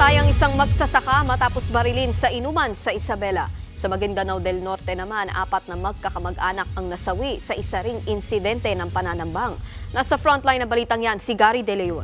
Namatay ang isang magsasaka matapos barilin sa inuman sa Isabela. Sa Maguindanao del Norte naman, 4 na magkakamag-anak ang nasawi sa isa ring insidente ng pananambang. Nasa frontline na balitang yan si Gary De Leon.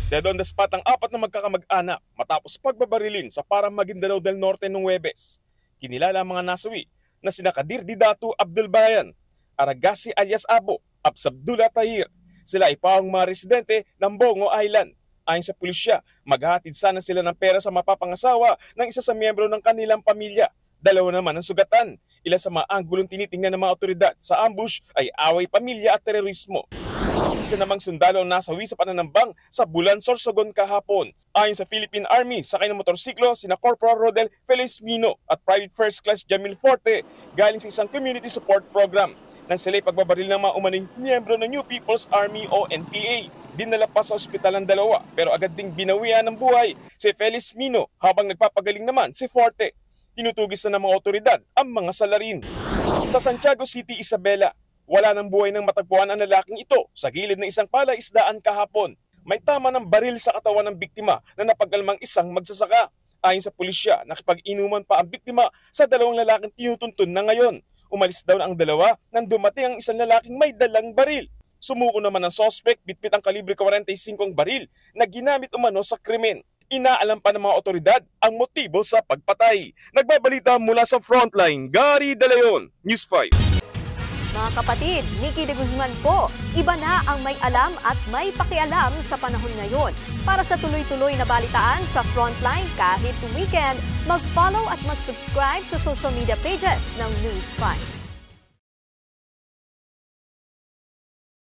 Dead on the spot ang 4 na magkakamag-anak matapos pagbabarilin sa parang Maguindanao del Norte noong Huwebes. Kinilala ang mga nasawi na sina Kadir Didatu Abdul Bayan, Aragasi alias Abo, Absabdullah Tahir. Sila ay pawang mga residente ng Bongo Island. Ayon sa pulisya, maghahatid sana sila ng pera sa mapapangasawa ng isa sa miyembro ng kanilang pamilya. 2 naman ang sugatan. Ilan sa mga anggulong tinitingnan ng mga otoridad sa ambush ay away pamilya at terorismo. Isa namang sundalo ang nasawi sa pananambang sa Bulan, Sorsogon kahapon. Ayon sa Philippine Army, sakay ng motorsiklo sina Corporal Rodel Felizmino at Private First Class Jamil Forte galing sa isang community support program. Nang sila'y pagbabaril ng mga umaning miyembro ng New People's Army o NPA. Dinala pa sa ospital ang dalawa pero agad ding binawian ng buhay si Felizmino habang nagpapagaling naman si Forte. Tinutugis na ng mga otoridad ang mga salarin. Sa Santiago City, Isabela, wala ng buhay ng matagpuan ang lalaking ito sa gilid ng isang palaisdaan kahapon. May tama ng baril sa katawan ng biktima na napagalmang isang magsasaka. Ayon sa pulisya, nakipag-inuman pa ang biktima sa 2 lalaking tinutuntun na ngayon. Umalis daw na ang dalawa nang dumating ang isang lalaking may dalang baril. Sumuko naman ang suspect bitbit ang kalibre 45 baril na ginamit umano sa krimen. Inaalam pa ng mga otoridad ang motibo sa pagpatay. Nagbabalita mula sa Frontline, Gary De Leon, News 5. Mga kapatid, Nikki de Guzman po. Iba na ang may alam at may pakialam sa panahon ngayon. Para sa tuloy-tuloy na balitaan sa Frontline kahit weekend, mag-follow at mag-subscribe sa social media pages ng News 5.